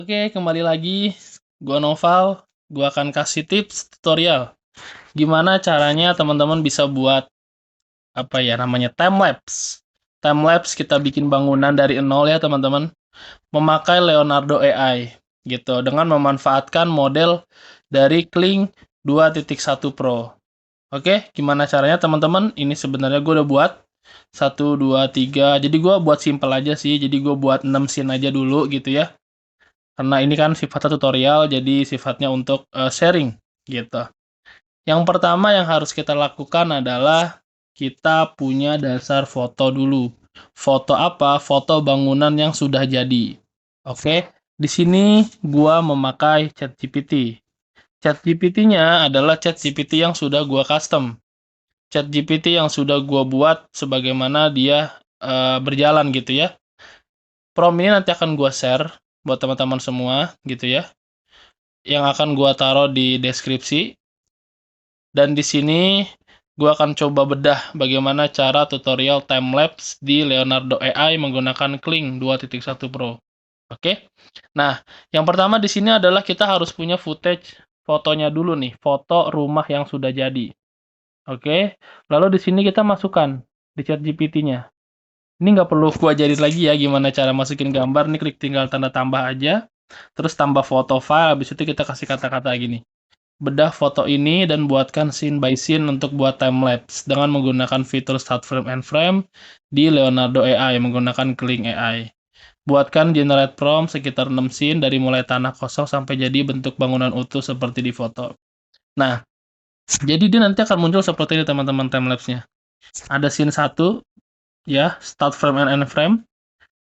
Oke, kembali lagi. Gua Noval. Gua akan kasih tips tutorial. Gimana caranya teman-teman bisa buat apa ya namanya time lapse. Time lapse kita bikin bangunan dari nol ya teman-teman. Memakai Leonardo AI gitu dengan memanfaatkan model dari Kling 2.1 Pro. Oke, gimana caranya teman-teman? Ini sebenarnya gue udah buat 1, 2, 3. Jadi gue buat simple aja sih. Jadi gue buat 6 scene aja dulu gitu ya. Karena ini kan sifatnya tutorial, jadi sifatnya untuk sharing gitu. Yang pertama yang harus kita lakukan adalah kita punya dasar foto dulu. Foto apa? Foto bangunan yang sudah jadi. Oke, di sini gua memakai ChatGPT. ChatGPT-nya adalah ChatGPT yang sudah gua custom. ChatGPT yang sudah gua buat sebagaimana dia berjalan gitu ya. Prompt ini nanti akan gua share buat teman-teman semua gitu ya, yang akan gua taruh di deskripsi. Dan di sini gua akan coba bedah bagaimana cara tutorial time-lapse di Leonardo AI menggunakan Kling 2.1 Pro. Oke? Nah, yang pertama di sini adalah kita harus punya footage fotonya dulu nih, foto rumah yang sudah jadi. Oke? Lalu di sini kita masukkan di ChatGPT-nya. Ini nggak perlu gua ajarin lagi ya gimana cara masukin gambar, nih klik tinggal tanda tambah aja, terus tambah foto file, habis itu kita kasih kata-kata gini. Bedah foto ini dan buatkan scene by scene untuk buat time-lapse dengan menggunakan fitur Start Frame and Frame di Leonardo AI menggunakan Kling AI. Buatkan generate prompt sekitar 6 scene dari mulai tanah kosong sampai jadi bentuk bangunan utuh seperti di foto. Nah, jadi dia nanti akan muncul seperti ini teman-teman time-lapse-nya. Ada scene 1, ya, Start Frame and End Frame.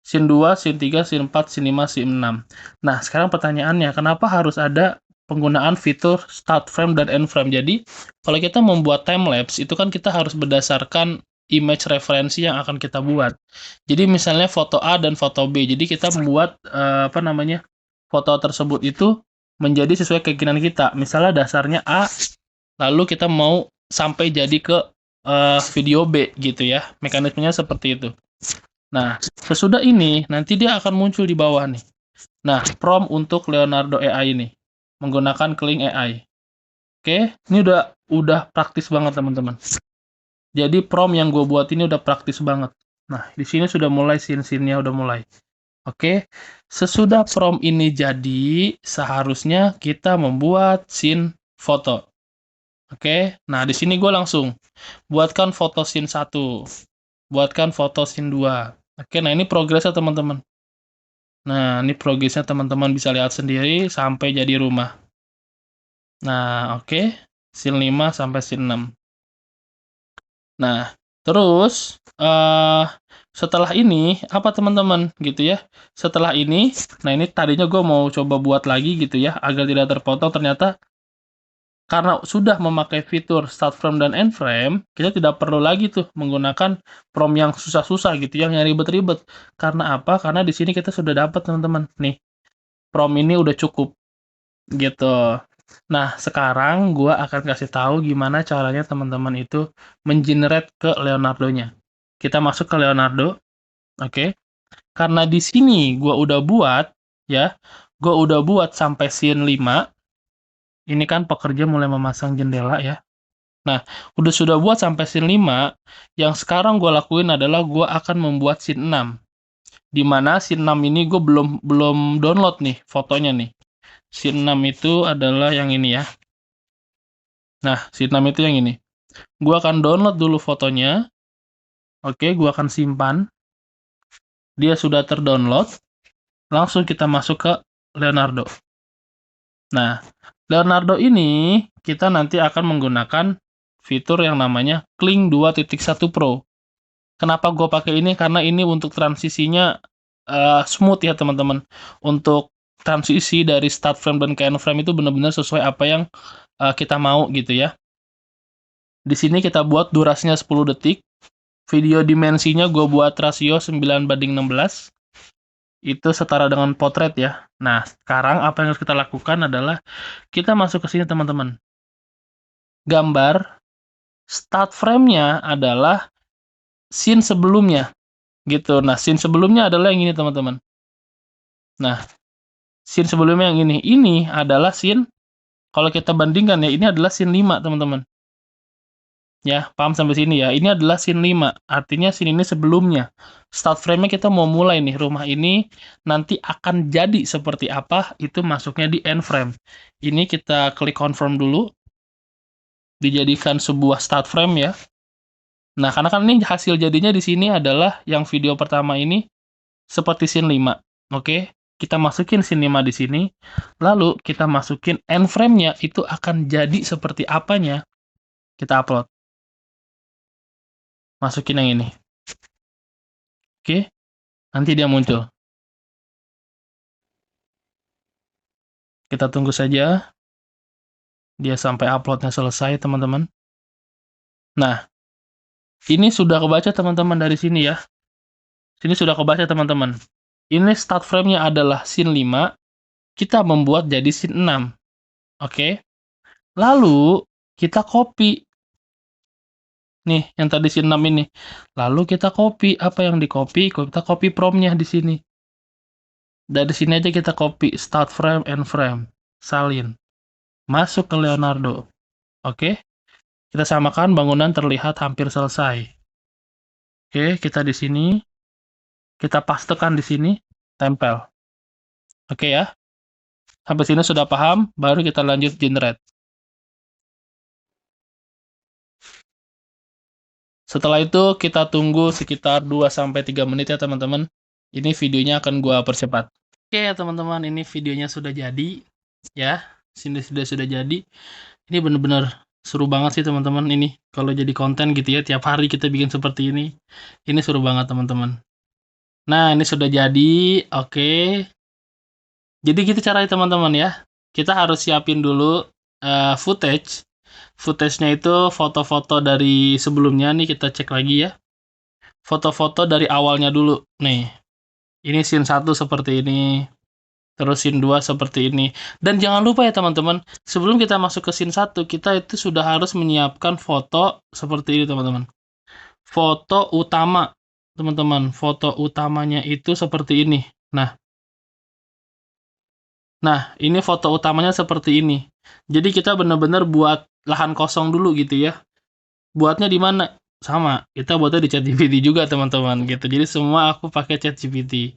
Scene 2, scene 3, scene 4, scene 5, scene 6. Nah, sekarang pertanyaannya, kenapa harus ada penggunaan fitur start frame dan end frame? Jadi, kalau kita membuat time lapse, itu kan kita harus berdasarkan image referensi yang akan kita buat. Jadi, misalnya foto A dan foto B. Jadi, kita membuat foto tersebut itu menjadi sesuai keinginan kita. Misalnya dasarnya A, lalu kita mau sampai jadi ke video B gitu ya. Mekanismenya seperti itu. Nah, sesudah ini, nanti dia akan muncul di bawah nih. Nah, prompt untuk Leonardo AI ini. Menggunakan Kling AI. Oke, ini udah praktis banget, teman-teman. Jadi, prompt yang gue buat ini udah praktis banget. Nah, di sini sudah mulai scene-scene-nya udah mulai. Oke, sesudah prompt ini jadi, seharusnya kita membuat scene foto. Oke, nah di sini gue langsung buatkan foto scene 1. Buatkan foto scene 2. Oke, nah ini progresnya teman-teman. Nah, ini progresnya teman-teman bisa lihat sendiri sampai jadi rumah. Nah, oke. Scene 5 sampai scene 6. Nah, terus setelah ini apa teman-teman gitu ya. Setelah ini, nah ini tadinya gue mau coba buat lagi gitu ya agar tidak terpotong, ternyata karena sudah memakai fitur start frame dan end frame, kita tidak perlu lagi tuh menggunakan prompt yang susah-susah gitu, yang ribet-ribet. Karena apa? Karena di sini kita sudah dapat teman-teman. Nih, prompt ini udah cukup gitu. Nah, sekarang gua akan kasih tahu gimana caranya teman-teman itu mengenerate ke Leonardo-nya. Kita masuk ke Leonardo, oke. Karena di sini gua udah buat ya, gua udah buat sampai scene 5. Ini kan pekerja mulai memasang jendela ya. Nah, sudah buat sampai scene 5, yang sekarang gue lakuin adalah gue akan membuat scene 6. Di mana scene 6 ini gue belum download nih fotonya nih. Scene 6 itu adalah yang ini ya. Nah, scene 6 itu yang ini. Gue akan download dulu fotonya. Oke, gue akan simpan. Dia sudah terdownload. Langsung kita masuk ke Leonardo. Nah, Leonardo ini kita nanti akan menggunakan fitur yang namanya Kling 2.1 Pro. Kenapa gue pakai ini? Karena ini untuk transisinya smooth ya teman-teman. Untuk transisi dari start frame dan ke end frame itu benar-benar sesuai apa yang kita mau gitu ya. Di sini kita buat durasinya 10 detik. Video dimensinya gue buat rasio 9:16. Itu setara dengan potret ya. Nah, sekarang apa yang harus kita lakukan adalah kita masuk ke sini teman-teman. Gambar start frame-nya adalah scene sebelumnya gitu. Nah, scene sebelumnya adalah yang ini teman-teman. Nah, Scene sebelumnya yang ini. Ini adalah scene, kalau kita bandingkan ya, ini adalah scene 5, teman-teman. Ya, paham sampai sini ya. Ini adalah scene 5. Artinya scene ini sebelumnya. Start frame-nya kita mau mulai nih. Rumah ini nanti akan jadi seperti apa, itu masuknya di end frame. Ini kita klik confirm dulu. Dijadikan sebuah start frame ya. Nah, karena kan ini hasil jadinya di sini adalah yang video pertama ini seperti scene 5. Oke, kita masukin scene 5 di sini. Lalu kita masukin end frame-nya itu akan jadi seperti apanya. Kita upload. Masukin yang ini. Oke, nanti dia muncul. Kita tunggu saja. Dia sampai uploadnya selesai, teman-teman. Nah, ini sudah kebaca teman-teman dari sini ya. Sini sudah kebaca teman-teman. Ini start frame-nya adalah scene 5. Kita membuat jadi scene 6. Oke. Lalu, kita copy. Nih, yang tadi scene 6 ini. Lalu kita copy. Apa yang di-copy? Kita copy prompt-nya di sini. Dari sini aja kita copy. Start frame, end frame. Salin. Masuk ke Leonardo. Oke. Kita samakan bangunan terlihat hampir selesai. Oke, kita di sini. Kita pastekan di sini. Tempel. Oke ya. Sampai sini sudah paham, baru kita lanjut generate. Setelah itu kita tunggu sekitar 2-3 menit ya teman-teman. Ini videonya akan gua percepat. Oke ya teman-teman, ini videonya sudah jadi ya. Sini sudah jadi. Ini bener-bener seru banget sih teman-teman ini. Kalau jadi konten gitu ya, tiap hari kita bikin seperti ini. Ini seru banget teman-teman. Nah, ini sudah jadi. Oke. Jadi gitu caranya teman-teman ya. Kita harus siapin dulu footage. Footage-nya itu foto-foto dari sebelumnya nih, kita cek lagi ya. Foto-foto dari awalnya dulu. Nih, ini scene 1 seperti ini. Terus scene 2 seperti ini. Dan jangan lupa ya teman-teman, sebelum kita masuk ke scene 1, kita itu sudah harus menyiapkan foto seperti ini teman-teman. Foto utama, teman-teman. Foto utamanya itu seperti ini. Nah, ini foto utamanya seperti ini. Jadi kita benar-benar buat lahan kosong dulu gitu ya. Buatnya di mana? Sama, kita buatnya di ChatGPT juga teman-teman gitu. Jadi semua aku pakai ChatGPT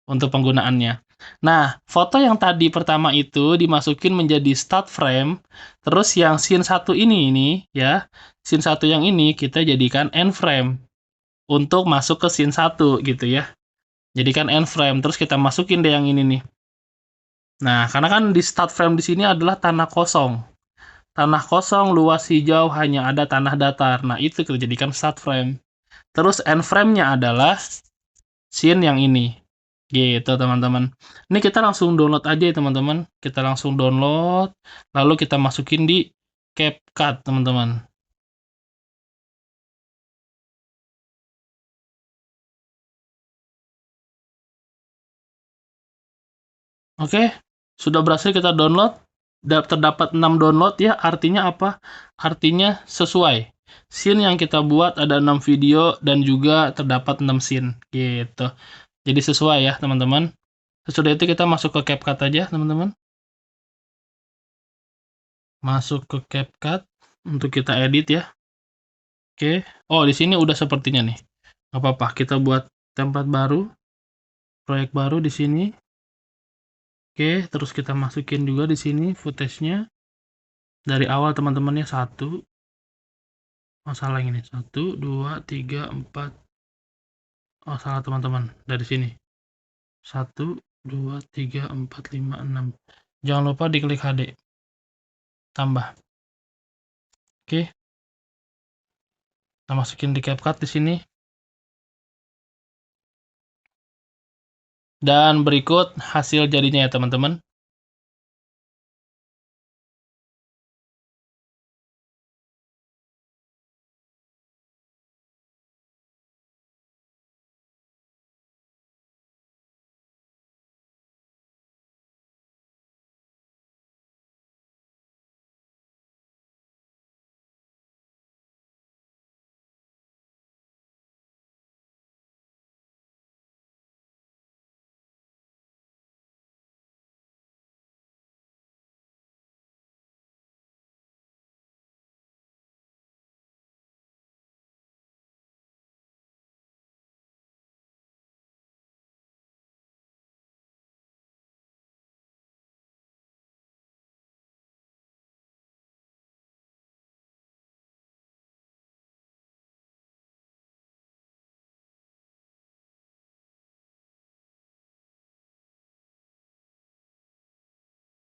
untuk penggunaannya. Nah, foto yang tadi pertama itu dimasukin menjadi start frame. Terus yang scene 1 ini ya, scene 1 yang ini kita jadikan end frame untuk masuk ke scene 1 gitu ya. Jadikan end frame, terus kita masukin deh yang ini nih. Nah, karena kan di start frame di sini adalah tanah kosong. Tanah kosong, luas hijau, hanya ada tanah datar. Nah, itu kita jadikan start frame. Terus end frame-nya adalah scene yang ini. Gitu, teman-teman. Ini kita langsung download aja ya, teman-teman. Kita langsung download, lalu kita masukin di CapCut, teman-teman. Oke, sudah berhasil kita download. Terdapat 6 download ya, artinya apa? Artinya sesuai. Scene yang kita buat ada 6 video dan juga terdapat 6 scene gitu. Jadi sesuai ya, teman-teman. Sesudah itu kita masuk ke CapCut aja, teman-teman. Masuk ke CapCut untuk kita edit ya. Oke. Oh, di sini udah sepertinya nih. Gak apa-apa, kita buat template baru. Proyek baru di sini. Oke, terus kita masukin juga di sini footage-nya. Dari awal teman-temannya 1. Oh, salah ini. 1, 2, 3, 4. Oh, salah teman-teman. Dari sini. 1, 2, 3, 4, 5, 6. Jangan lupa diklik HD. Tambah. Oke. Kita masukin di CapCut di sini. Dan berikut hasil jadinya ya teman-teman.